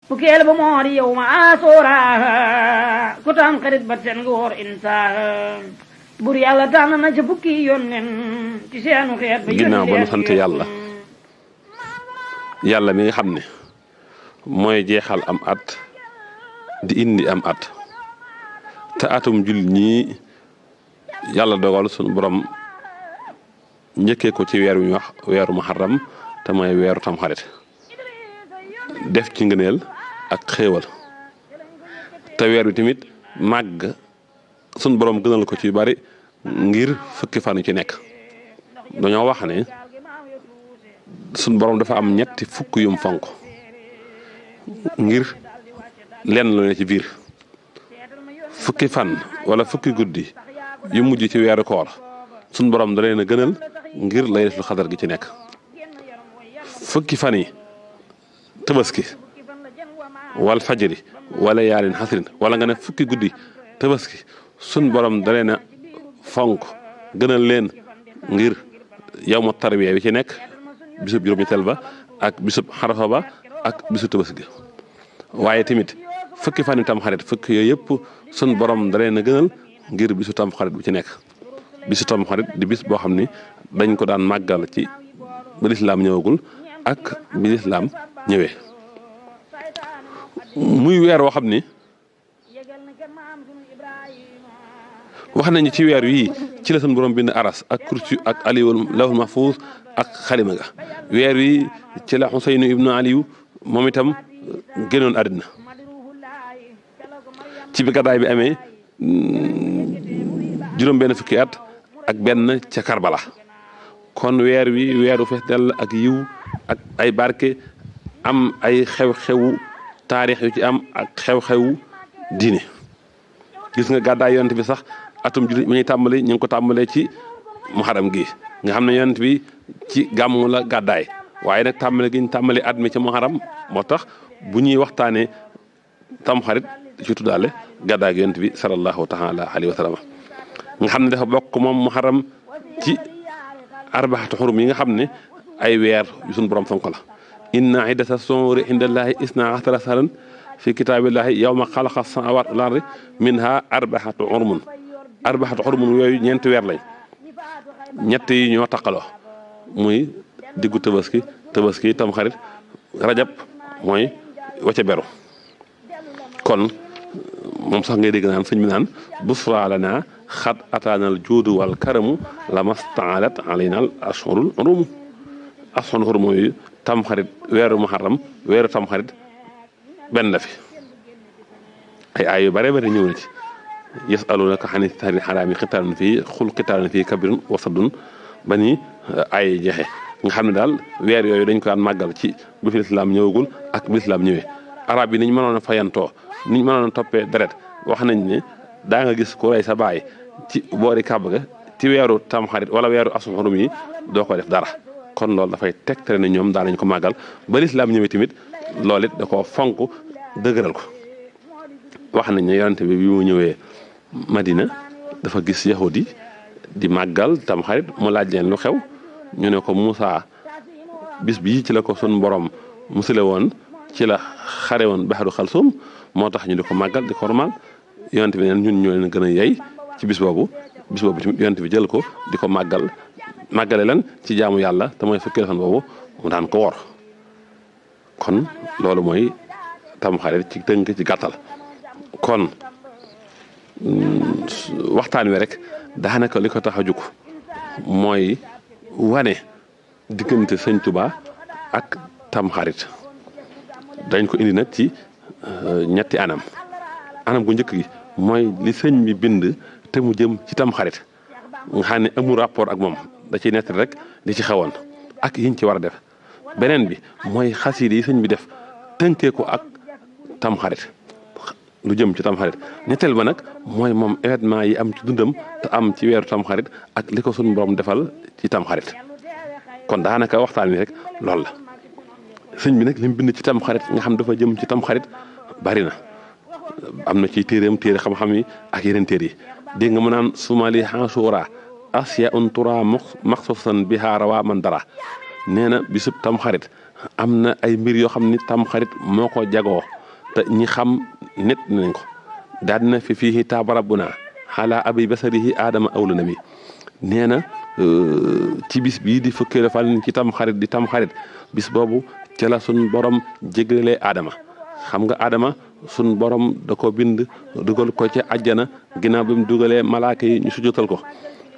fukkeel ba moo di yow ma asura ku tam xarit ba seen nga woor insa bur yàlla tànn na ca fukki yónneen ci seenu xeet ba ginnaaw ba nu sant yàlla yàlla mi nga xam ne mooy jeexal am at di indi am at te atum jullit ñii yàlla dogal sunu borom njëkkee ko ci weer wi ñu wax weeru muharram te mooy weeru tamxarit def ci ngëneel ak xéewal te weer wi tamit màgg sunu borom gënal ko ci bari ngir fukki fan yu ci nekk dañoo wax ne sunu borom dafa am ñetti fukk yum fonk ngir lenn lu ne ci biir fukki fan wala fukki guddi yu mujj ci weeru koor sunu borom da leen a gënal ngir laylatul xadar gi ci nekk fukki fan yi tabaski wal fajri wala yaalin xasrin wala nga ne fukki guddi tabaski sun borom da leen a fonk gënal leen ngir yawmu tarwiya bi ci nekk bisub juróom-ñetteel ba ak bisub xarafa ba ak bisub tabaski waaye tamit fukki fan yi tam xarit fukki yooyu yëpp sun borom da leen a gënal ngir bisu tam xarit bu ci nekk bisu tam xarit di bis boo xam ni dañ ko daan màggal ci ba lislaam ñëwagul ak bi lislaam ñëwee muy weer woo xam ni wax nañu ci weer wii ci la sun borom bind aras ak kursi ak aliwul lawhul mahfuus ak xalima ga weer wi ci la Xuseynu ibnu Aliyu moom itam génnoon àddina ci bi gàddaay bi amee juróom benn fukki at ak benn ca Karbala kon weer wi weeru fees dell ak yiw ak ay barke am ay xew-xewu taarix yu ci am ak xew-xewu diine gis nga gàddaay yonent bi sax atum jullit mi ñuy tàmbali ñu ngi ko tàmbalee ci muharram gi nga xam ne yonent bi ci gàmmu la gàddaay waaye nag tàmbale gi ñu tàmbali at mi ci muharram moo tax bu ñuy waxtaanee tamxarit ci tuddaale gàddaay gi yonent bi sallallahu taala alayhi wa sallam nga xam ne dafa bokk moom muharram ci arbaxatu xurum yi nga xam ne ay weer yu suñu borom fonk la inna iddata suuri indallahi isna asara sahran fi kitaabillahi yawma xalaqa samaawaati wal ardi minha arbaxatu xurumun yooyu ñeenti weer lañ ñett yi ñoo taqaloo muy diggu tabaski tamxarit rajab mooy wacca beru kon moom sax ngay dégg naan sëñ bi naan busra lana xat ataanal juudu wal karamu lamastaalat alaynal ashurul xurum mooy tamxarit weeru muharram weeru tamxarit benn la fi ay yu bare bare ñëw na ci yasalunaka xani sahri xaraami xitaalun fii xul xitaalun fii kabirun wasadun ba ni ay jeexe nga xam ne daal weer yooyu dañ ko daan màggal ci bu fi lislaam ñëwagul ak bu lislaam ñëwee arab yi niñ mënoon a fayantoo niñ mënoon a toppee deret wax nañ ne daa nga gis ku rey sa baay ci boori kàbb ga ci weeru tamxarit wala weeru asum xurum yi doo ko def dara kon loolu dafay tegtale ne ñoom daanañ ko màggal ba lislaam ñëwee tamit loolu it da koo fonk dëgëral ko wax nañ ne yonente bi mu ñëwee Madina dafa gis yahudi di màggal tamxarit mu laaj leen lu xew ñu ne ko Moussa bis bii ci la ko sun borom musale woon ci la xare woon baxaru xalsum moo tax ñu di ko màggal di ko normal yonent bi neen ñun ñoo leen gën a yey ci bis boobu tamit yonent bi jël ko di ko màggale leen ci jaamu yàlla te mooy fukki fan boobu mu daan ko wor kon loolu mooy tamxarit ci tënk ci gàttal kon waxtaan wi rek daanaka li ko tax a jóg mooy wane diggante sëñ Tuba ak tamxarit dañ ko indi nag ci ñetti anam gu njëkk gi mooy li sëñ bi bind te mu jëm ci tamxarit nga xam ne amul rapport ak moom da ciy nettali rek li ci xewoon ak yiñ ci war a def beneen bi mooy xasiida yi sëñ bi def tënkee ko ak tamxarit lu jëm ci tamxarit ñetteel ba nag mooy moom événement yi am ci dundam te am ci weeru tamxarit ak li ko suñu borom defal ci tamxarit kon daanaka waxtaan wi rek loolu la sëñ bi nag li mu bind ci tamxarit nga xam dafa jëm ci tamxarit bari na am na ci téere xam-xam yi ak yeneen téere yi dégg nga mu naan sumali xansuura asya un tura maxsuusan biha rawa man dara nee na bisub tamxarit am na ay mbir yoo xam ni tamxarit moo ko jagoo te ñi xam nit nañ ko daal dina fi fii taaba rabbuna xalaa abi basarihi aadama awlu nabi nee na ci bis bii di fukkeelu fan ci tam xarit di tam xarit bis boobu ca la sun borom jéggalee aadama xam nga aadama sun borom da ko bind dugal ko ci àjjana ginnaaw bi mu dugalee malaaka yi ñu sujjotal ko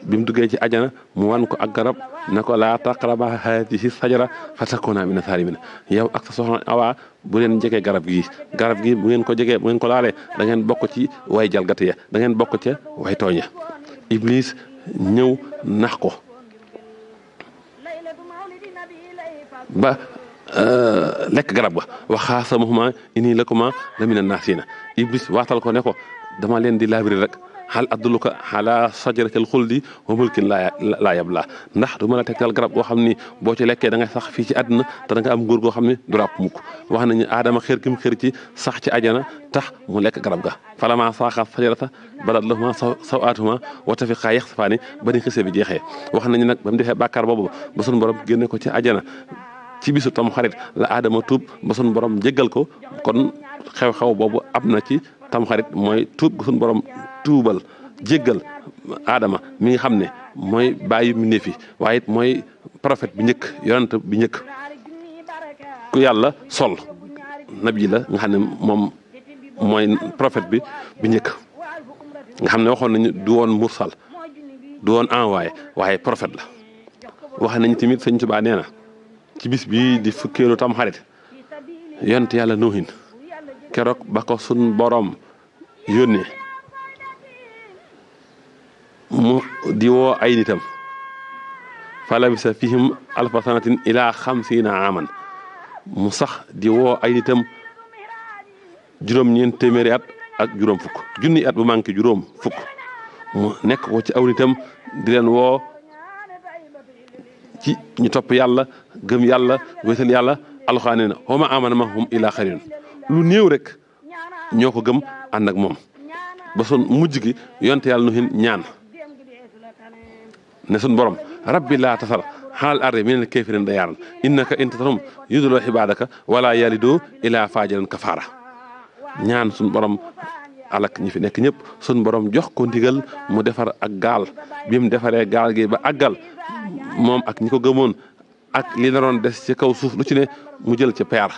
bi mu duggee ci àjjana mu wan ko ak garab ne ko laa taqraba haadihi sajara fa takuna mina zaalimiin yow ak sa soxna Awa bu leen jegee garab gi bu ngeen ko jegee bu ngeen ko laalee da ngeen bokk ci way jalgati ya da ngeen bokk ca way tooña Iblis ñëw nax ko ba lekk garab ga waxaa samahuma inni lakuma la mina naasiina Iblis waatal ko ne ko dama leen di laabiri rek hal adulluka ala sajaratil xuldi wa mulkin laa yablaa ndax du mën a tegtal garab goo xam ni boo ci lekkee da ngay sax fii ci àdduna te da nga am nguur goo xam ne du ràpp mukk wax nañu aadama xër kim xër ci sax ci ajana tax mu lekk garab ga falama saaxa sajarata badat lahuma sawaatuhuma wa tafiqaa yaxsifaani ba ni xise bi jeexee wax nañu nag ba mu defee bàkkaar boobu ba sunu borom génne ko ci ajana ci bisu tam xarit la aadama tuub ba sunu borom jéggal ko kon xew-xew boobu am na ci tam xarit mooy tuub gu sunu borom tuubal jéggal aadama mi nga xam ne mooy bàyyi mu neefi waaye it mooy prophète bi njëkk yonent bi njëkk ku yàlla sol nabi la nga xam ne moom mooy prophète bi njëkk nga xam ne waxoon nañu du woon mursal du woon envoyé waaye prophète la wax nañu tamit Sëñ Tuubaa nee na ci bis bii di fukkeelu tam xarit yonent yàlla nuuhin keroog ba ko sun borom yónnee mu di woo ay nitam fa labisa fihim alfa sanatin ila xamsiina aman mu sax di woo ay nitam juróom-ñeent téeméeri at ak juróom fukk junni at bu manqué juróom fukk mu nekk ko ci aw nitam di leen woo ci ñu topp yàlla gëm yàlla wéetal yàlla alxaane na wa ma amana mahum ila xarin lu néew rek ñoo ko gëm ànd ak moom ba son mujj gi yonte yàlla nu hin ñaan ne sun borom rabbi laa tasar xaalal arde minal kaafiriina dayyaaran innaka in tasarhum yudillu ibaadaka wala yalidu ila faajiran kafaara ñaan sun borom alak ñi fi nekk ñëpp sun borom jox ko ndigal mu defar ak gaal bi mu defaree gaal gi ba àggal moom ak ñi ko gëmoon ak li na doon des ci kaw suuf lu ci ne mu jël ci peer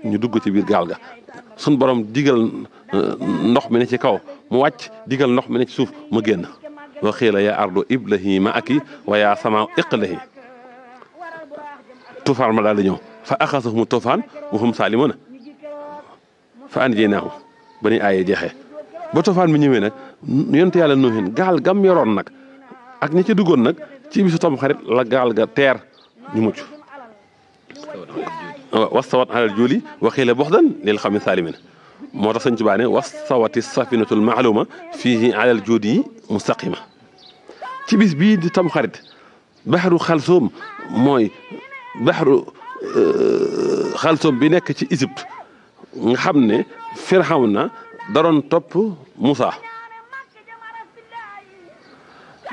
ñu dugg ci biir gaal ga sun borom digal ndox mi ne ci kaw mu wàcc digal ndox mi ne ci suuf mu génn wa xiila yaa ardu iblahi ma'aki wa yaa samaa iqlahi tufaan ma daal di ñëw fa axasahum tufaan wa hum saalimuuna fa anjaynaahu ba ni aaye jeexee ba tufaan mi ñëwee nag yonent yàlla Nuuhin gaal gam yoroon nag ak ñi ci duggoon nag ci bisu tam xarit la gaal ga teer ñu mucc wastawat alal juuli wa xiila buxdan lil xawmi saalimiin moo tax Sëñ Tuubaa ne wastawati safinatul maaluma fiihi alal juudi mustaqima ci bis bii di tam xarit baxaru xalsoom mooy baxaru xalsoom bi nekk ci Égypte nga xam ne Firawna da doon topp Moussa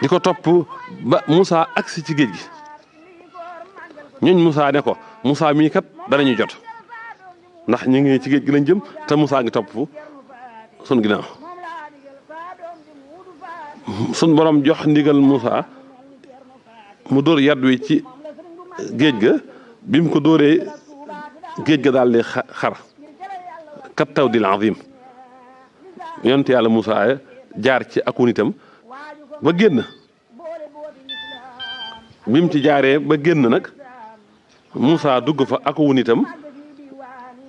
di ko topp ba Moussa agsi ci géej gi ñooñ Moussa ne ko Moussa mii kat danañu jot ndax ñu ngi ci géej gi lañ jëm te Moussa ngi topp fu sun ginnaaw sun borom jox ndigal Moussa mu dóor yat wi ci géej ga bi mu ko dóoree géej ga daal di xar kat taw dil azim yonent yàlla Moussa jaar ci aku nitam ba génn bi mu ci jaaree ba génn nag Moussa dugg fa aku nitam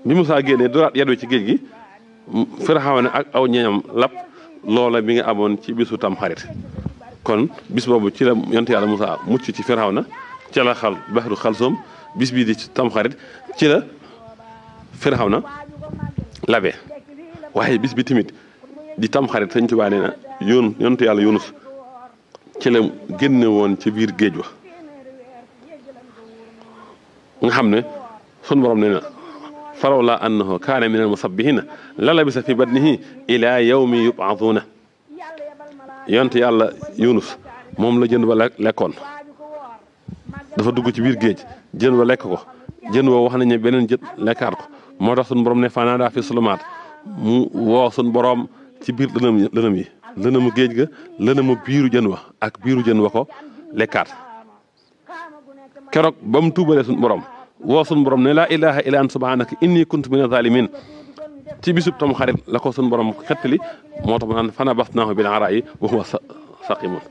bi Moussa génnee dóoraat yat wi ci géej gi Firawna ak aw ñeñam lap loola mi nga amoon ci bisu tam xarit kon bis boobu ci la yonent yàlla Moussa mucc ci Firawna ci la xal baxru xalsoom bis bii di tam xarit ci la Firawna labe waaye bis bi tamit di tam xarit Sëñ Tuubaa nee na yonent yàlla Yunus ci la génne woon ci biir géej wa nga xam ne sun borom nee na falawlaa annahu kaana minal musabbihiina la labisa fi batnihi ilaa yawmi yub'athuuna yonent yàlla Yunus moom la jën wa lekkoon dafa dugg ci biir géej jën wa lekk ko jën woo wax nañu beneen jën lekkaat ko moo tax suñu borom ne fanaadaa fi sulumaat mu woo sun borom ci biir lënëm yi lënëmu géej ga lënëmu biiru jën wa ak biiru jën wa ko lekkaat keroog ba mu tuubalee sun borom woo sun borom ne laa ilaha illa anta subhanaka inni kuntu mina zalimin ci bisub tam xarit la ko sun borom xettali moo tax mu naan fana basnaahu bil araa'i wa huwa saqimun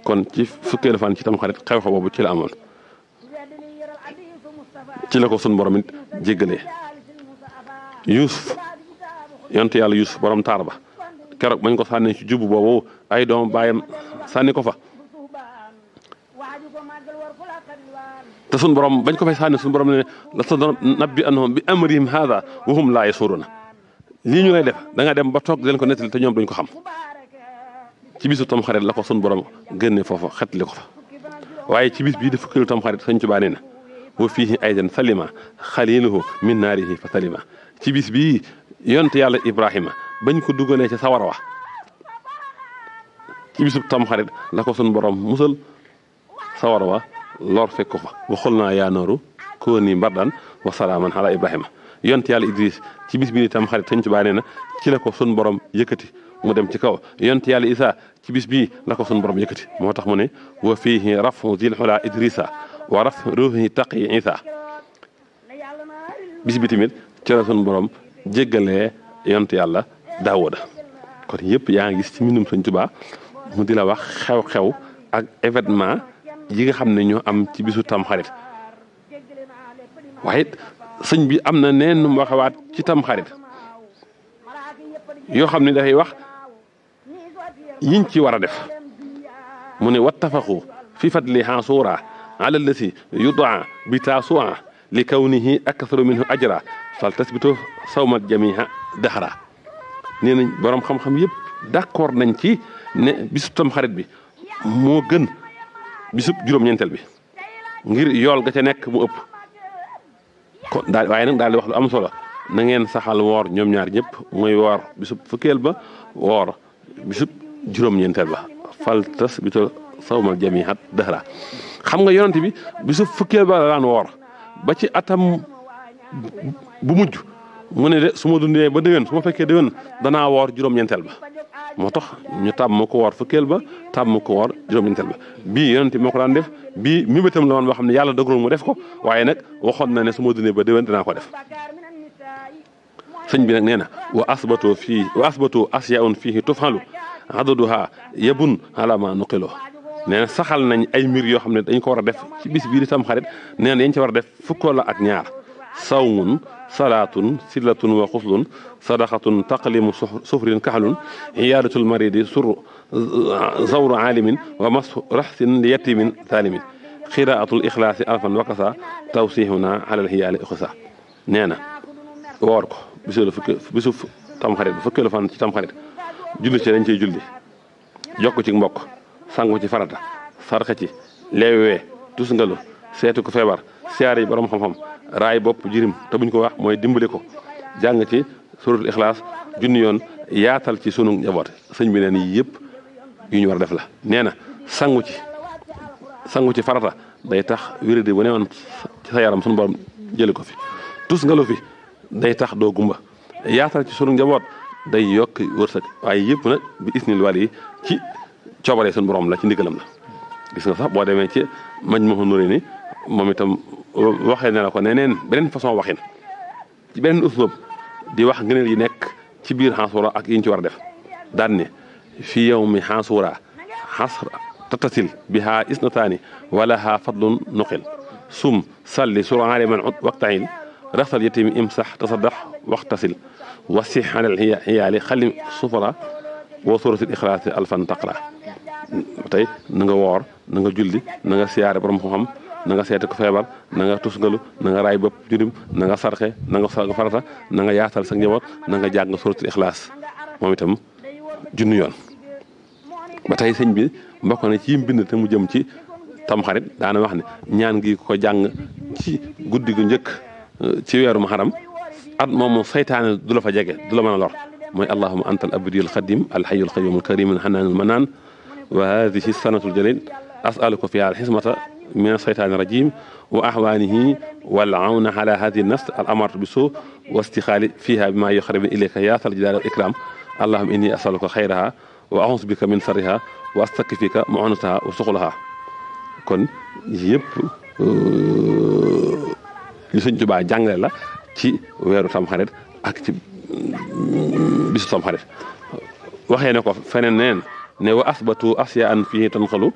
kon ci fukkeelu fan ci tam xarit xew-xew boobu ci la amoon ci la ko sun borom it jéggalee Yuusuf yonent yàlla Yuusuf borom taar ba keroog bañ ko sànni ci jubu boobu ay doom bàyyam sànni ko fa te sun borom bañ ko fay sànni sun borom ne la sa nabbi annahum bi amrihim haada wa hum laa yashuruna lii ñu lay def da nga dem ba toog di leen ko nettali te ñoom duñ ko xam ci bisu tam xarit la ko sun borom génne foofu xetli ko fa waaye ci bis bii di fukkeelu tam xarit Sëñ Tuubaa nee na wa fiihi aydan salima xaliluhu min naarihi fa salima ci bis bii yonte yàlla Ibrahima bañ ko dugalee ca sawara wa ci bisub tam xarit la ko sun borom musal sawara wa lor fekk ko fa waxul naa yaa nooru kuuni bardan wa salaaman ala Ibrahima yonte yàlla Idris ci bis bii ni tam xarit Sëñ Tuubaa nee na ci la ko sun borom yëkkati mu dem ci kaw yonte yàlla Isaa ci bis bii la ko sun borom yëkkati moo tax mu ne wa fiihi rafu zil xula Idrisa wa raf ruuhi taqi Isaa bis bi tamit ci la sun borom jéggalee yonte yàlla Daawuda kon yëpp yaa ngi gis ci mbindum Sëñ Tuubaa mu di la wax xew-xew ak événement yi nga xam ne ñoo am ci bisu tamxarit waaye it sëñ bi am na neen nu mu waxewaat ci tamxarit yoo xam ne dafay wax yiñ ci war a def mu ne wattafaqu fi fadli Aasuura ala allati yudaa bi taasua li kawnihi akthara minhu ajra fal tasbitu sawmal jamiha daxara nee nañ borom xam-xam yëpp d'accord nañ ci ne bisu tamxarit bi moo gën bisub juróom-ñeenteel bi ngir yool ga ca nekk mu ëpp kon daal waaye nag daal di wax lu am solo na ngeen saxal woor ñoom ñaar ñëpp mooy woor bisub fukkeel ba woor bisub juróom-ñeenteel ba fal tas bi to sawmal jamihat dahra xam nga yonent bi bisub fukkeel ba la daan woor ba ci atam bu mujj mu ne de su ma dundee ba déwén su ma fekkee déwén danaa woor juróom-ñeenteel ba moo tax ñu tàmm ko woor fukkeel ba tàmm ko woor juróom-ñeenteel ba bii yonent bi moo ko daan def bii mibatam la woon boo xam ne yàlla dogalul mu def ko waaye nag waxoon na ne su ma dundee ba déwén danaa ko def sëñ bi nag nee na wa asbatu asyaun fihi tufhalu adaduha yabun ala ma nuqilo nee na saxal nañ ay mbir yoo xam ne dañ ko war a def ci bis bii di tam xarit nee na yañ ci war a def fukkoo la ak ñaar sawmun salaatun sillatun wa xuslun sadaqatun taqlimu sufrin kaxlun iyaadatul maridi sur zawru aalimin wa masu raxsin li yatimin saalimin xiraatul ixlaasi alfan wakasa tawsihuna alal xiyaali uxisa nee na woor ko bisu tamxarit bu fukkeelu fan ci tamxarit julli ci dañ ciy julli jokk ci mbokk sangu ci farata sarxe ci leewee tusngalu seetu ko feebar siyaare yi borom xam-xam raay bopp jirim te buñ ko wax mooy dimbali ko jàng ci suratul ixlaas junni yoon yaatal ci sunu njaboot sëñ bi neen yi yëpp yu ñu war a def la nee na sangu ci farata day tax wéradi bu ne woon ci sa yaram sunu borom jëli ko fi tusngalu fi day tax doo gumba yaatal ci sunu njaboot day yokk wërsëg waaye yëpp nag bi isnil wàll yi ci coobaree sunu borom la ci ndigalam la gis nga sax boo demee ci Majmahun Nurayni moom itam waxee ne la ko neneen beneen façon waxin ci beneen uslub di wax ngëneel yi nekk ci biir Aasuura ak yi ñu ci war a def daan ne fi yawmi Aasuura xasra tattasil biha isnataani walaha fadlun nuqil sum salli suraali man ut waqtail rasal yatimi imsax tasaddax waxtasil wasix alal xiyaali xalim sufara wa suratul ixlaasi alfan taqra tey na nga woor na nga julli na nga siyaare borom xam-xam na nga seeti ko feebar na nga tusngalu na nga raay bopp jurim na nga sarxe na nga farata na nga yaatal sa njaboot na nga jàng suratul ixlaas moom itam junni yoon ba tey sëñ bi mbokk na ci mbind te mu jëm ci tamxarit daana wax ne ñaan gi ko jàng ci guddi gu njëkk ci weeru muharram at moomu saytaane du la fa jege du la mën a lor mooy allahuma anta al abdiyul xadim alxayul qayum alkarim alxanaanul manaan wa hadihi sanatul jalil asaluka fiha alxismata min asheytaani rajim wa ahwaanihi wal awna ala hadihi nafs al amartu bi suu wa istixaali fiha bima yuqarribu ilayka yaa sal jalaali wal ikram allahumma inni asaluka xayraha wa a'uuzu bika min sarriha wa astakfika mu'anataha wa suxulaha kon yëpp li Sëñ Tuubaa jàngale la ci weeru tamxarit ak ci bisu tamxarit waxee ne ko feneen neen ne wa asbatu asyaan fii tanqalu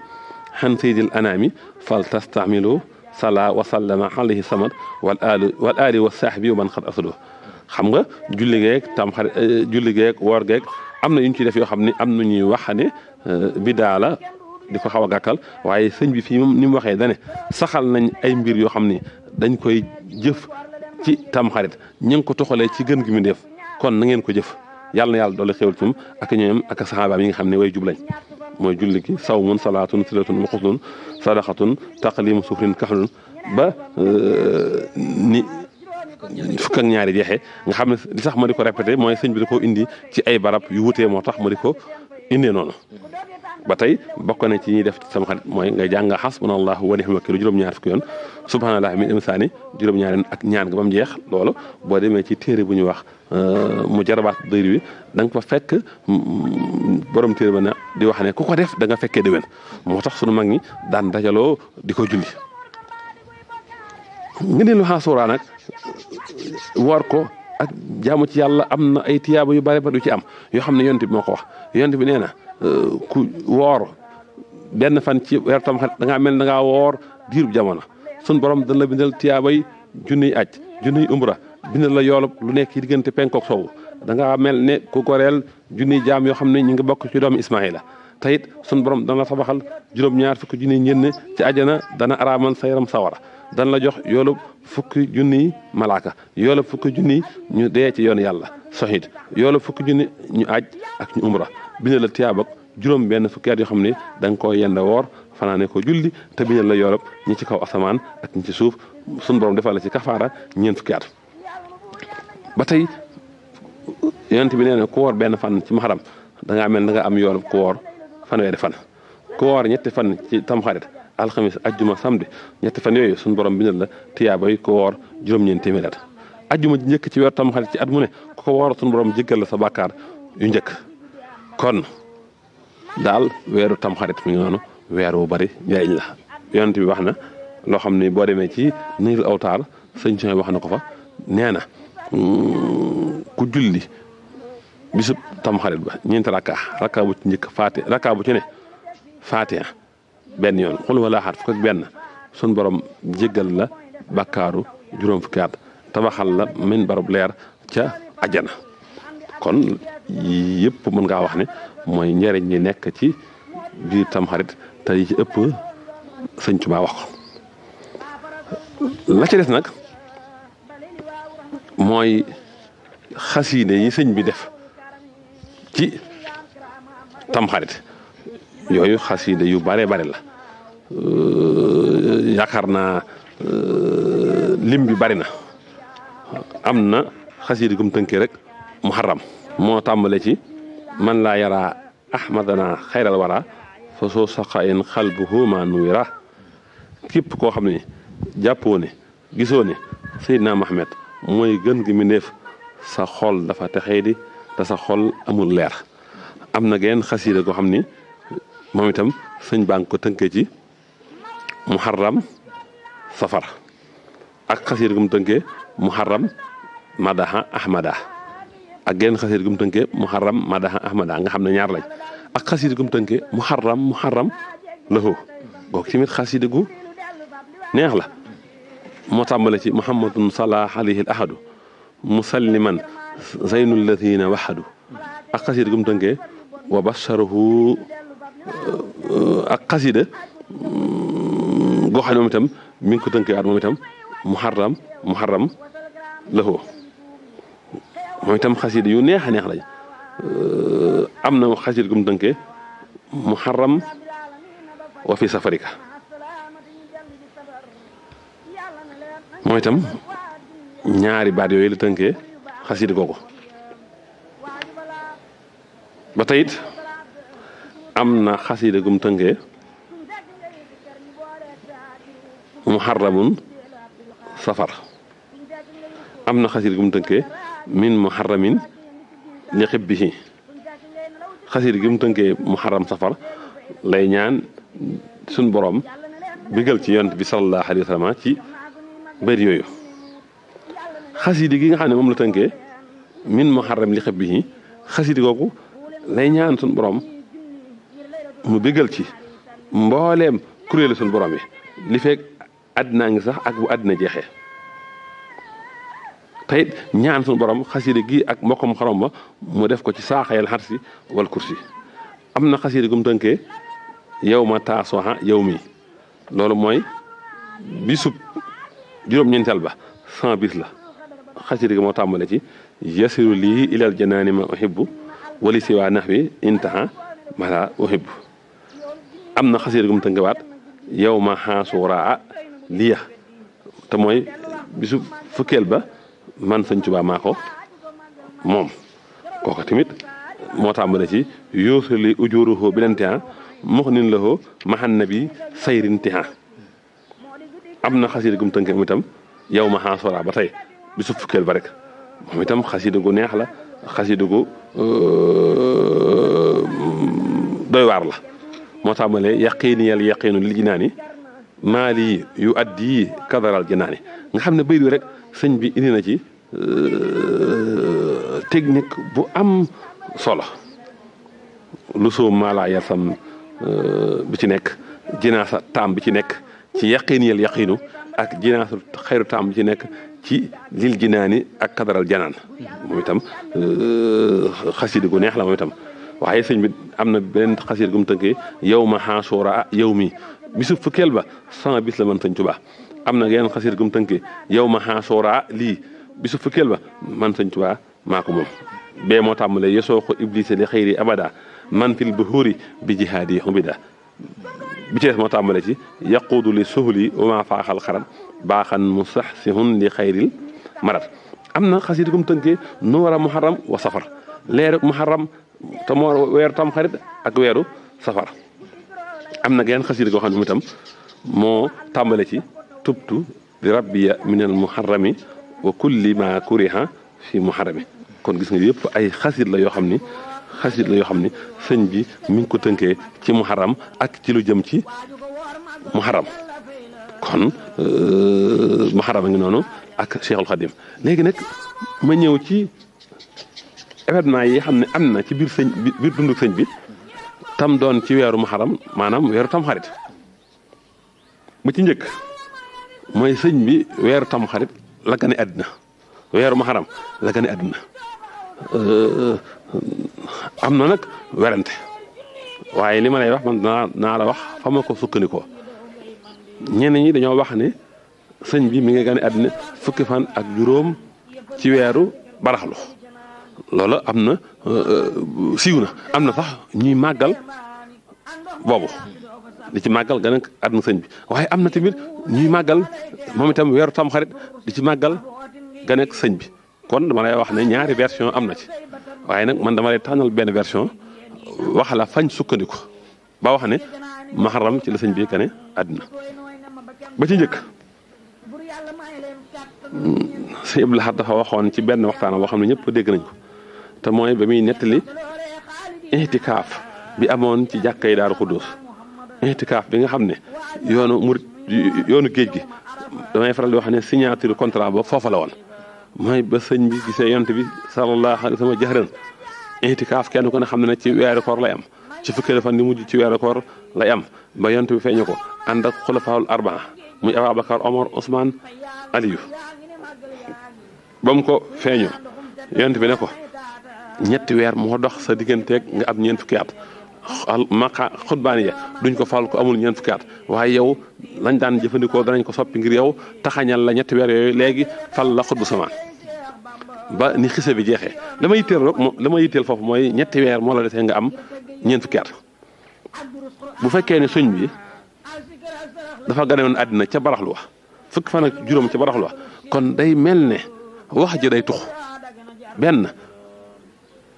xan sayyidil anaami fal tastamilu sala wa sallama alayhi samad wal aali wa sahbi wa man xad asado xam nga julli geeg tamxarit julli geeg woor geeg am na yu ñu ci def yoo xam ne am na ñuy wax ne bidaa la di ko xaw a gàkkal waaye sëñ bi fii moom ni mu waxee dane saxal nañ ay mbir yoo xam ni dañ koy jëf ci tamxarit ñu ngi ko toxalee ci gën gi mu def kon na ngeen ko jëf yàlla na yàlla doole xéwal ci moom ak ñoom ak saxaabaam yi nga xam ne way jub lañ mooy julli gi sawmun salaatun silatun muxuslun sadaqatun taqlimu sufrin kaxlun ba ni fukk ak ñaari jeexee nga xam ne li sax ma di ko répété mooy sëñ bi da ko indi ci ay barab yu wutee moo tax ma di ko indee noonu ba tey bokk na ci ñuy def sama xarit mooy ngay jàng xasbunallahu wa ni'mal wakiil juróom-ñaar fukki yoon subhanallah min imsaani juróom-ñaari ak ñaan nga ba mu jeex loolu boo demee ci téere bu ñuy wax mu jarabaat dëyr wi da nga fa fekk borom téere ba na di wax ne ku ko def da nga fekkee déwén moo tax sunu mag ñi daan dajaloo di ko julli nga ne lu xaasuraa nag woor ko ak jaamu ci yàlla am na ay tiyaaba yu bari bari yu ci am yoo xam ne yonent bi moo ko wax yonent bi nee na ku woor benn fan ci weer tam xarit da ngaa mel da ngaa woor diirub jamono sun borom dana la bindal tiyaabay junniy aj junniy umra bindal la yoolub lu nekk ci diggante penkook soowu da ngaa mel ne ku goreel junniy jaam yoo xam ne ñu ngi bokk ci doomu Ismaayila te it sun borom dana la tabaxal juróom-ñaar fukki junniy ñenn ci àjjana dana araamal sa yaram sawara dan la jox yoolub fukki junniy malaaka yoolub fukki junniy ñu dee ci yoonu yàlla soxit yoolub fukki junni ñu aj ak ñu umra bindal la tiyaabak juróom benn fukki at yoo xam ne da nga koo yenda woor fanaane ko julli te bindal la yoolub ñi ci kaw asamaan ak ñi ci suuf sun borom defal la ci kafaara ñeent fukki at ba tey yonent bi nee na ku woor benn fan ci muharram da ngaa mel da nga am yoolub ku woor fanweeri fan ku woor ñetti fan ci tamxarit alxamis ajjuma samedi ñetti fan yooyu suñu borom bindal la tiyaabay ku woor juróom-ñeent téeméer at ajjuma ji njëkk ci weer tamxarit ci at mu ne ku ko woor suñu borom jéggal la sa bàkkaar yu njëkk kon daal weeru tamxarit mi ngi noonu weer wu bari njëriñ la yonent bi wax na loo xam ne boo demee ci Naylul Awtaar sëñ Soy wax na ko fa nee na ku julli bisub tamxarit ba ñeenti rakka bu ci njëkk rakka bu ci ne faatiha benn yoon xul wala axaat fukk ak benn sun borom jéggal la bakkaaru juróom fukki at tabaxal la min barab leer ca ajjana kon yëpp mën ngaa wax ne mooy njëriñ ñi nekk ci biir tamxarit te yi ci ëpp sëñ Tuubaa wax ko la ci des nag mooy xasiide yi sëñ bi def ci tamxarit yooyu xasiide yu bare bare la yaakaar naa lim bi bari na am na xasiide gum tënkee rek muharram moo tàmbale ci man laa yara ahmadana xayral wara fa soo saqayin xalbuhu ma nuwira képp koo xam ne jàppoo ne gisoo ne Seydina Muhammad mooy gën gi mbindéef sa xol dafa texee di te sa xol amul leer am na genn xasiida koo xam ni moom itam sëñ baa ngi ko tënkee ci muharram safar ak xasiida gu mu tënkee muharram madaha ahmada ak genn xasiida gu mu tënkee muharram madaha ahmada nga xam ne ñaar lañ ak xasiida gu mu tënkee muharram lahu googu tamit xasiida gu neex la moo tàmbale ci muhammadun salah alayhi al ahadu musalliman zaynul ladina waxadu ak xasiida gu mu tënkee wa basharuhu ak xasiida goo xam ne moom itam mi ngi ko tënkee waat moom itam muharram lahu moom itam xasiida yu neex a neex lañ am na xasiida gu mu tënkee muharram wa fi safarika moom itam ñaari baat yooyu la tënkee xasiida googu ba tey it am na xasiida gu mu tënkee muharramun safar am na xasida gu mu tënkee min muharramin li xibbihi xasida gi mu tënkee muharram safar lay ñaan suñ borom bigal ci yonent bi sallallahu alayhi wa sallam ci bëri yooyu xasida gi nga xam ne moom la tënkee min muharram li xibbihi xasida googu lay ñaan suñ borom mu bigal ci mbooleem kuréelu suñ borom yi li fekk àddinaa ngi sax ak bu àddina jeexee tey ñaan suñu borom xasida gi ak mbokkam xorom ba mu def ko ci saaxayal xarsi wal kursi am na xasida gu mu tënkee yow ma taasoha yow mi loolu mooy bisub juróom-ñeenteel ba 100 bis la xasida gi moo tàmbale ci yasiru lii ilal janaani ma uhibbu wali si waa nax wi intaha mala uhibbu am na xasida gu mu tënkewaat yow ma xaasuraa liya te mooy bisub fukkeel ba man Sëñ Tuubaa maa ko moom kooku tamit moo tàmbale ci yoosali ujuruhu bi lantiha muxnin lahu mahan nabi sayrintiha am na xasida gu mu tënkee moom itam yow ma xaasuraa ba tey bisub fukkeel ba rek moom itam xasida gu neex la xasida gu doy waar la moo tàmbalee yaqiiniyal yaqiinu lil jinaani maali yu addi kadaral jinaani nga xam ne bayit wi rek sëñ bi indi na ci technique bu am solo lu soo maalaa yasam bi ci nekk jinaasa taam bi ci nekk ci yaqiiniyal yaqiinu ak jinaasa xayru taam bi ci nekk ci lil jinaani ak kadaral janaan moom itam xasida gu neex la moom itam waaye sëñ bi am na beneen xasida gu mu tënkee yow ma xaasuraa yow mi bisu fukkeel ba 100 bis la man Sëñ Tuubaa am na yeneen xasida gu mu tënkee yow ma xaasuraa lii bisu fukkeel ba man Sëñ Tuubaa maa ko moom bee moo tàmbalee yosoo ko iblis li xëyri abada man fil buhuri bi jihaadi xubida bi ci des moo tàmbalee ci yaquudu li suhli wa ma faaxal xarat baaxan mu sax si hun li xayril marat am na xasida gu mu tënkee nuura muharram wa safar leeru muharram te moo weeru tam xarit ak weeru safar am na geneen xasida goo xam ne mu itam moo tàmbale ci tubtu bi rabbiya minal muharrami wa kulli ma kuriha fi muharrami kon gis nga yëpp ay xasida la yoo xam ni sëñ bi mi ngi ko tënkee ci muharram ak ci lu jëm ci muharram kon muharram a ngi noonu ak Cheikhul Khadim léegi nag ma ñëw ci événement yi xam ne am na ci biir dundu sëñ bi tam doon ci weeru muharram maanaam weeru tam xarit bu ci njëkk mooy sëñ bi weeru tam xarit la gane àddina weeru muharram la gane àddina am na nag werante waaye li ma lay wax man naa la wax fa ma ko sukkandikoo ñenn ñi dañoo wax ne sëñ bi mi ngi gane àddina fukki fan ak juróom ci weeru baraxlu loolu am na siiw na am na sax ñuy màggal boobu di ci màggal gane àdduna sëñ bi waaye am na tamit ñuy màggal moom itam weeru tam xarit di ci màggal gane sëñ bi kon dama lay wax ne ñaari version am na ci waaye nag man dama lay tànnal benn version wax la fañ sukkandiku ba wax ne muharram ci la sëñ bi gane àdduna ba ci njëkk sëñ Abdul Ahad dafa waxoon ci benn waxtaan boo xam ne ñëpp dégg nañ ko te mooy ba muy nettali intikaaf bi amoon ci jàkkay Daaru Xudoos intikaaf bi nga xam ne yoonu géej gi damay faral di wax ne signature contrat ba foofa la woon mooy ba sëñ bi gisee yonent bi sallallahu alayhi wa sallam jahran intikaaf kenn ko ne xam ne ci weeru koor lay am ci fukkeelu fan ni mujj ci weeru koor lay am ba yonent bi feeñu ko ànd ak xulafaawul arbaa muy Abubakar Omar Ousmane Aliyu ba mu ko feeñoo yonent bi ne ko ñetti weer moo dox sa digganteeg nga am ñeent fukki at maqa xutbaani ya duñ ko fal ko amul ñeent fukki at waaye yow lañ daan jëfandikoo danañ ko soppi ngir yow taxañal la ñetti weer yooyu léegi fal la xutbu samaan ba ni xise bi jeexee la ma yitteel foofu mooy ñetti weer moo la desee nga am ñeent fukki at bu fekkee ne sëñ bi dafa gane woon àddina ca baraxlu wax fukki fan ak juróom ca baraxlu wax kon day mel ne wax ji day tux benn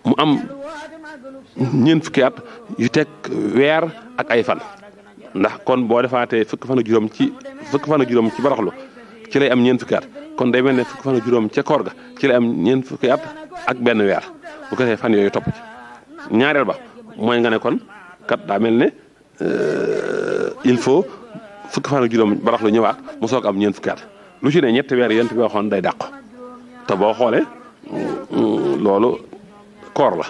mu am ñeent fukki at yu teg weer ak ay fan ndax kon boo defaatee fukki fan ak juróom ci fukki fan ak juróom ci baraxlu ci lay am ñeent fukki at kon day mel ne fukki fan ak juróom ca koor ga ci lay am ñeent fukki at ak benn weer bu ko defee fan yooyu topp ci ñaareel ba mooy nga ne kon kat daa mel ne il faut fukki fan ak juróom baraxlu ñëwaat mu soog am ñeent fukki at lu ci ne ñetti weer yent bi waxoon day dàqu te boo xoolee loolu koor la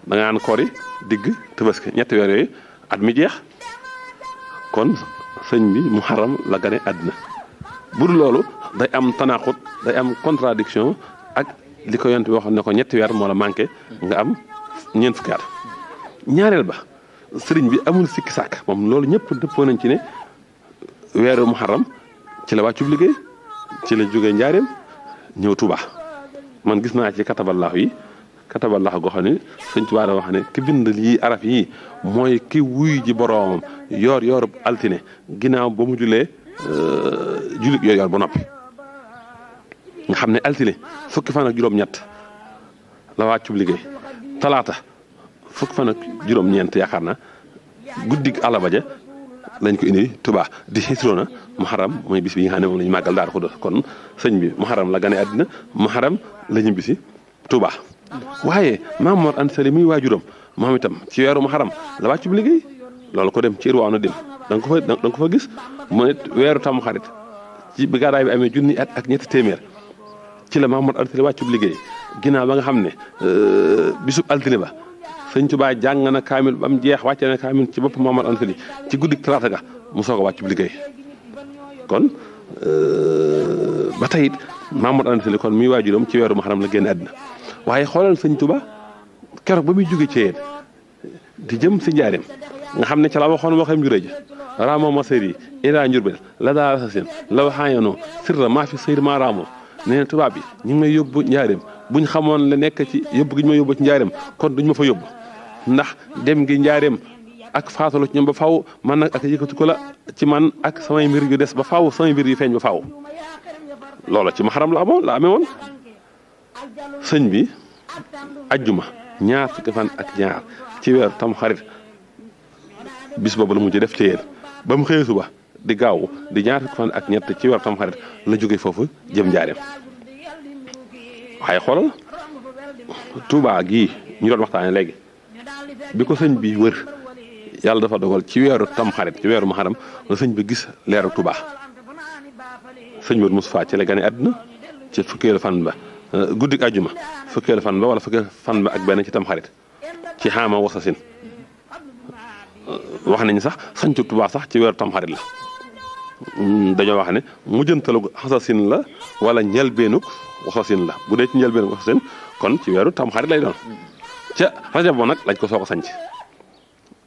da nga naan koor yi digg tabaski ñetti weer yooyu at mi jeex kon sëñ bi muharram la gane àddina bu dul loolu day am tanaaxut day am contradiction ak li ko yent bi waxoon ne ko ñetti weer moo la manqué nga am ñeent fukki at ñaareel ba sëriñ bi amul sikki sàkk moom loolu ñëpp dëppoo nañ ci ne weeru muharram ci la wàccub liggéey ci la jógee njaareem ñëw Tuubaa man gis naa ci kataballaahu yi kataballaahu goo xam ne sëñ Tuubaa da wax ne ki bind lii araf yi mooy ki wuy ji boroomam yoorub altine ginnaaw ba mu julee julit yor ba noppi nga xam ne altine fukki fan ak juróom-ñett la wàccub liggéey talaata fukki fan ak juróom-ñeent yaakaar na guddig àllarba ja lañ ko indi Tuubaa di xisroona muharram mooy bis bi nga xam ne moom la ñu màggal Daaru Xudoos kon sëñ bi muharram la gane àddina muharram la ñu bisi Tuubaa waaye Maam Mor Anta Sali muy waajuram moom itam ci weeru muharram la wàccu bu liggéey loolu ko dem ci Irwaa na dem da nga ko fa gis mu ne weeru Tamxarit ci bi gàddaay bi amee junni at ak ñetti téeméer ci la Maam Mor Anta Sali wàccu bu liggéey ginnaaw ba nga xam ne bisub altine ba sëñ Tuubaa jàng na kaamil ba mu jeex wàcce na kaamil ci bopp Maam Mor Anta Sali ci guddik talaata ga mu soog a wàcc bu liggéey kon ba tey it Maam Mor Anta Sali kon muy waajuram ci weeru muharram la génn àddina waaye xoolal sëñ Tuubaa keroog ba muy jóge ci yéen di jëm si njaareem nga xam ne ca la waxoon waxam juré ji raamo masér yi ila njurbel la daa sa seen la waxaayanoo sirra maa fi sayr maa raamo nee na tubaab bi ñu ngi may yóbbu njaareem buñ xamoon la nekk ci yóbbu gi ñu ma yóbbu ci njaareem kon duñ ma fa yóbbu ndax dem gi njaareem ak faatalu ci ñoom ba faw man nag ak yëkkati ko la ci man ak samay mbir yu des ba faw samay mbir yu feeñ ba faw loola ci muharram la amee woon sëñ bi ajjuma ñaar fukki fan ak ñaar ci weeru Tamxarit bis boobu la mujj def ci yéen ba mu xëyee suba di gaaw di ñaar fukki fan ak ñett ci weeru Tamxarit la jóge foofu jëm njaareem waaye xoolal Tuubaa gii ñu doon waxtaane léegi bi ko sëñ bi wër yàlla dafa dogal ci weeru Tamxarit ci weeru muharram la sëñ bi gis leeru Tuubaa sëñ Moodu Mustafaa ci la gane àddina ci fukkeelu fan ba guddik àjjuma fukkeelu fan ba wala fukkeelu fan ba ak benn ci Tamxarit ci xaama wasasin wax nañu sax sañcu Tuubaa sax ci weeru Tamxarit la dañoo wax ne mujjantalu wasasin la wala njëlbeenug wasasin la bu dee ci njëlbeenug wasasin kon ci weeru Tamxarit lay doon ca rajab bo nag lañ ko soog a sanc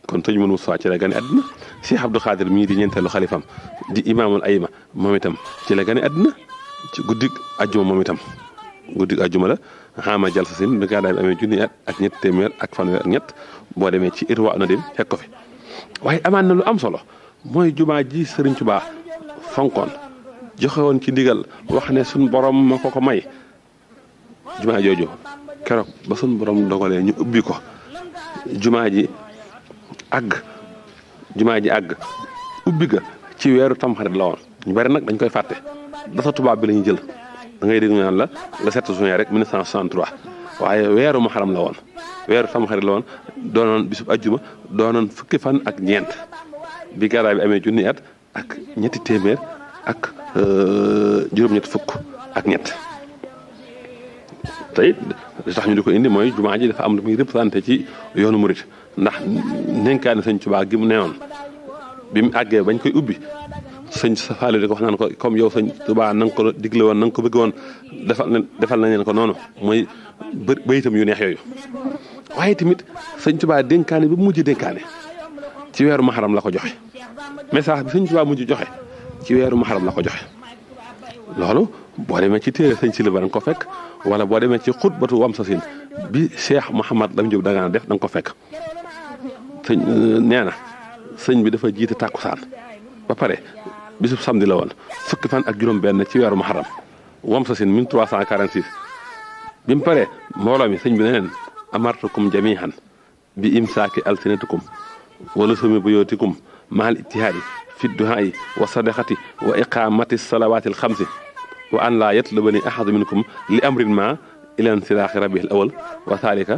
kon sëñ Moodu Mustafaa ci la gane àddina Cheikh Abdou Khadir mii di ñeenteelu xalifam di imaamul ayima moom itam ci la gane àddina ci guddig àjjuma moom itam guddig àjjuma la xaama jal sa sin bi gàddaay bi amee junni at ak ñett téeméer ak fanweer ak ñett boo demee ci Irwaa na dem fekk ko fi waaye amaan na lu am solo mooy jumaa ji Sëriñ Tuubaa fonkoon joxe woon ci ndigal wax ne suñ borom ma ko may jumaa jooju keroog ba suñ borom dogalee ñu ubbi ko jumaa ji àgg ubbi ga ci weeru Tamxarit la woon ñu bari nag dañ koy fàtte data tubaab bi la ñu jël da ngay dégg ñu naan la le 7 juin rek 1963 waaye weeru muharram la woon weeru Tamxarit la woon doonoon bisub ajjuma doonoon fukki fan ak ñeent bi gàddaay bi amee junni at ak ñetti téeméer ak juróom-ñett fukk ak ñett te it li tax ñu di ko indi mooy jumaa ji dafa am lu muy représenté ci yoonu murit ndax nenkaane sëñ Tuubaa gi mu neewoon bi mu àggee bañ koy ubbi sëñ Safaali di ko wax naan ko comme yow sëñ Tuubaa na nga ko digle woon na nga ko bëgg woon defal nañ leen ko noonu mooy bayitam yu neex yooyu waaye tamit sëñ Tuubaa dénkaane bi mujj dénkaane ci weeru muharram la ko joxe message bi sëñ Tuubaa mujj joxe ci weeru muharram la ko joxe loolu boo demee ci téere sëñ Sili ba da nga ko fekk wala boo demee ci xutbatu Wamsasin bi Cheikh Mouhamad Lam Diop Dagana def da nga ko fekk sëñ nee na sëñ bi dafa jiite tàkkusaan ba pare bisub samedi la woon fukki fan ak juróom-benn ci weeru muharram Wamsasin 1346 bi mu paree mbooloo mi sëñ bi ne leen amartukum jamihan bi imsaaki alsinatikum wala sumi buyootikum mahal ittihaadi fi duhaai wa sadaqati wa iqamati salawaati alxamsi wa an laa yatlubani ahadu minkum li amrin ma ila insiraaxi rabihi al awal wa thalika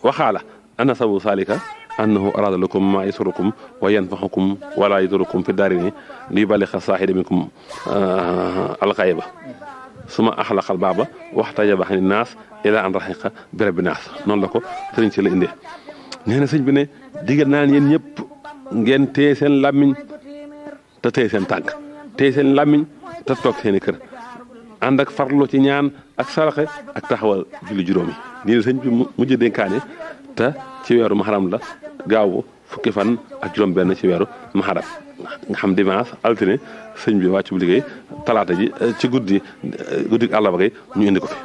wa xaala ana sabu thalika annahu arada lakum ma yasurukum wa yanfaxukum wala yadurukum fi daarini li yuballixa saahida minkum alxayba suma axlaqal baaba waxtajaba xani naas ila an raxiqa béréb bi naas noonu la ko sëriñ si la indee nee na sëñ bi ne digal naan yéen ñëpp ngeen téye seen làmmiñ te téye seen tànk téye seen làmmiñ te toog seen i kër ànd ak farlu ci ñaan ak saraxe ak taxawal julli juróomi nii la sëñ bi mujj dénkaane te ci weeru muharram la gaawu fukki fan ak juróom benn ci weeru muharram nga xam dimanche altine sëñ bi wàccu bu liggéey talaata ji ci guddi àllarba gi ñu indi ko fi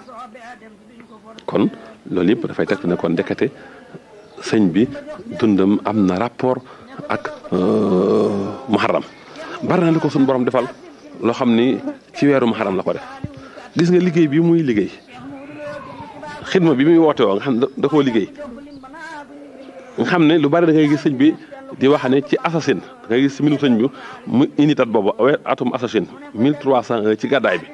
kon loolu yëpp dafay teg ne kon ndekete sëñ bi dundam am na rapport ak muharram bari na li ko suñu borom defal loo xam ni ci weeru muharram la ko def gis nga liggéey bi muy liggéey xidma bi muy woote woo nga xam da koo liggéey nga xam ne lu bari da ngay gis sëñ bi di wax ne ci assasine da ngay gis si mbirum sëñ bi mu indi tat boobu atum assasine 1301 ci gàddaay bi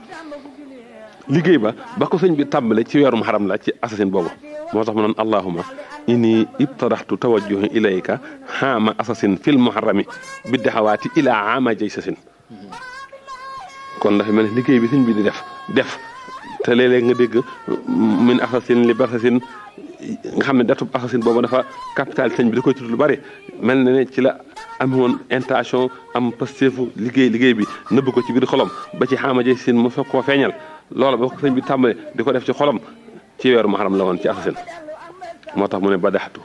liggéey ba ko sëñ bi tàmbale ci weeru muharram la ci assasine boobu moo tax mu noon allahuma inni ibtadaxtu tawajjuhi ilayka xaama assasine fil muharrami bi daxawaati ilaa ama jay sasin kon dafa mel ne liggéey bi sëñ bi di def te léeg-léeg nga dégg min assasine li basasin nga xam ne datub assasine boobu dafa capital sëñ bi da koy tudd lu bari mel na ne ci la am woon intention am pasteefu liggéey bi nëbb ko ci biir xolom ba ci xaama jay sasin mu fekk koo feeñal loola ba ko sëñ bi tàmbale di ko def ci xolom ci weeru muharram la woon ci assasine moo tax mu ne badaxtu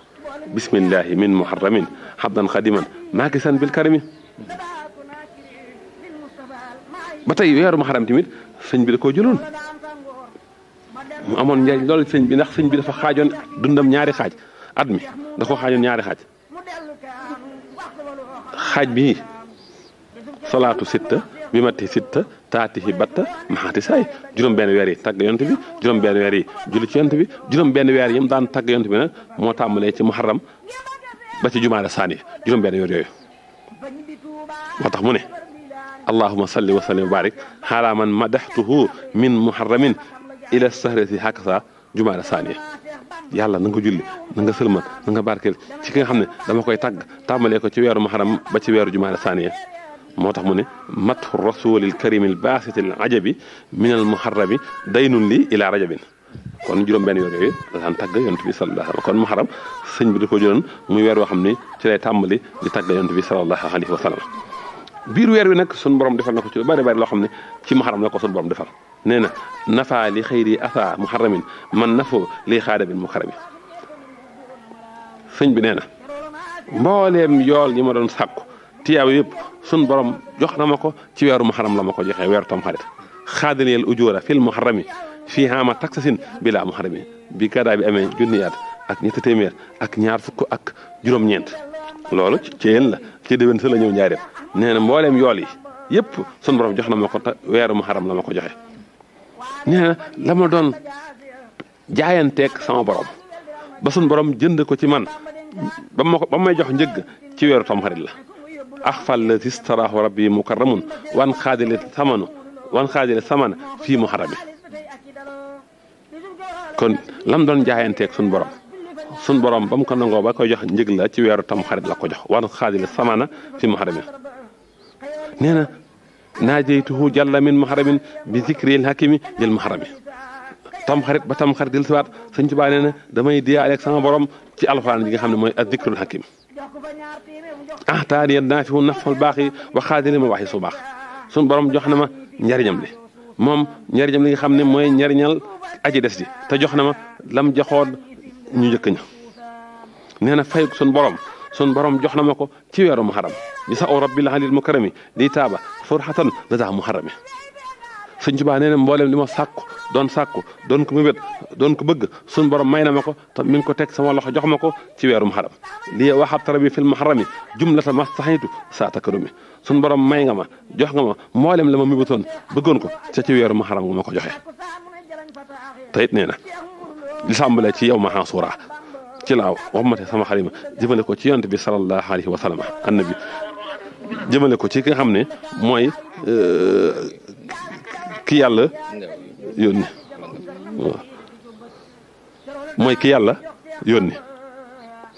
bismillahi min muharramin xabdan xadiman maakisan bil karimi ba tey weeru muharram tamit sëñ bi da koo jëloon mu amoon njariñ loolu sëñ bi ndax sëñ bi dafa xaajoon dundam ñaari xaaj at mi da ko xaajoon ñaari xaaj bi salaatu sitta bi matti sitta taatihi batta maxaati saay juróom-benn weer yi tagg yonent bi juróom-benn weer yi julli ci yonent bi juróom-benn weer yi mu daan tagg yonent bi nag moo tàmbalee ci muharram ba ci jumaada saani juróom-benn weer yooyu moo tax mu ne allahuma salli wa sallim wa barik xaalaa man madaxtuhu min muharramin ila sahrati hakasa jumaada saani yàlla na nga julli na nga sëlmal na nga barkeel ci ki nga xam ne dama koy tagg tàmbalee ko ci weeru muharram ba ci weeru jumaada saani moo tax mu ne matxu rasulil karimil baasitil ajabi minal muharrami daynun li ila rajabin kon juróom-benn weer yooyu da daan tàgg yonent bi sallallahu alayhi wa sallam kon muharram sëñ bi da ko jëloon muy weer woo xam ni ci lay tàmbali di tàgg yonent bi sallallahu alayhi wa sallam biir weer wi nag sun borom defal na ko ci bari bari loo xam ne ci muharram la ko sun borom defal nee na nafa li xëyri asa muharramin man nafoo li xaadamin muharrami sëñ bi nee na mbooleem yool yi ma doon sàkku tiyaaw yëpp sun borom jox na ma ko ci weeru muharram la ma ko joxee weeru tam xarit xaadaliyal ujuura fil muharrami fii haama taksasin bila muharrami bi gàddaa bi amee junniyaat ak ñetti téeméer ak ñaar fukk ak juróom-ñeent loolu ci yéen la ci déwén sa la ñëw njaay dem nee na mbooleem yool yi yëpp sun borom jox na ma ko te weeru muharram la ma ko joxe nee na la ma doon jaayanteeg sama borom ba sun borom jënd ko ci man ba may jox njëgg ci weeru tam xarit la axfal la istaraahu rabbi mukarramun wan xaadile samana fii muharrami kon lam doon jaayanteeg sun borom ba mu ko nangoo ba koy jox njëg la ci weeru tam xarit la ko jox wan xaadile samana fii muharrami nee na naajeytuhu jalla min muharramin bi zikril hakimi jël muharrami tam xarit ba tam xarit dil siwaat sëñ Tuubaa nee na damay diyaaleeg sama borom ci alxuraan bi nga xam ne mooy ak zikrul hakim taani naa fi nafal baax yi waxaadile ma waxi su baax sun borom jox na ma njariñam li moom njariñam li nga xam ne mooy njariñal aji des ji te jox na ma lam joxoon ñu njëkk ña nee na fay sun borom jox na ma ko ci weeru muharram di sa o rabbil halil mukarrami di taaba furxatan la daa muharrami sëñ Tuubaa nee na mboolem li ma sàkku doon ko mébét doon ko bëgg sun borom may na ma ko te mi ngi ko teg sama loxo jox ma ko ci weeru muharram lii waxab tara bi fil muharrami jumlata ma saxitu saa takarumi sun borom may nga ma jox nga ma mboolem la ma mébétoon bëggoon ko ca ci weeru muharram nga ma ko joxe te it nee na li sàmbalee ci yow ma Ashura ci laaw waxmate sama xalima jëmale ko ci yonent bi sallallahu alayhi wa sallam annabi jëmale ko ci ki nga xam ne mooy ki yàlla yónni waaw mooy ki yàlla yónni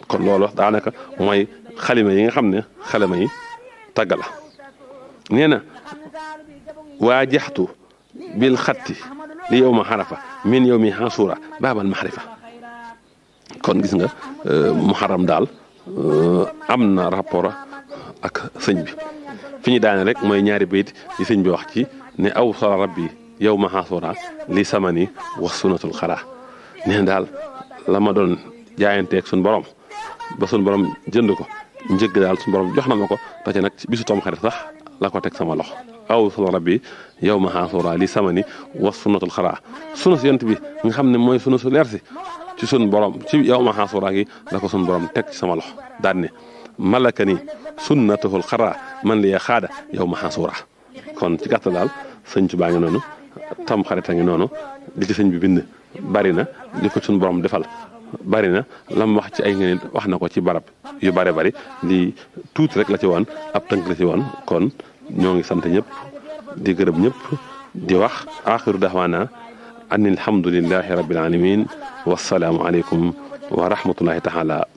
kon loolu daanaka mooy xalima yi nga xam ne xalima yi tàgg la nee na waajaxtu bil xatti li yow ma xarafa min yow mi xasuura baabal maxrifa kon gis nga muharram daal am na rapport ak sëñ bi fi ñu daane rek mooy ñaari bayit yi sëñ bi wax ci ne aw sala rabbi yow ma xasuura li samani wax sunatul xaraa nee na daal la ma doon jaayanteeg suñu borom ba suñu borom jënd ko njëgg daal suñu borom jox na ma ko te ci nag ci bisu tam xarit sax la ko teg sama loxo aw sala rabbi yow ma xasuura li samani wax sunatul xaraa sunu si yent bi nga xam ne mooy sunu su leer si ci sun borom ci yow ma xasuura gi la ko sun borom teg ci sama loxo daan ne malaka ni sunnatuhul xaraa man li xaada yow ma xasuura kon ci gàttal daal sëñ Tuubaa ngi noonu tam xarit a ngi noonu li ci sëñ bi bind bari na li ko sun borom defal bari na lam wax ci ay ngeen wax na ko ci barab yu bare bari lii tuuti rek la ci woon ab tënk la ci woon kon ñoo ngi sant ñëpp di gërëm ñëpp di wax axiru daxwaana an alhamdulillahi rabbil alamin wassalaamu aleykum wa rahmatullahi taala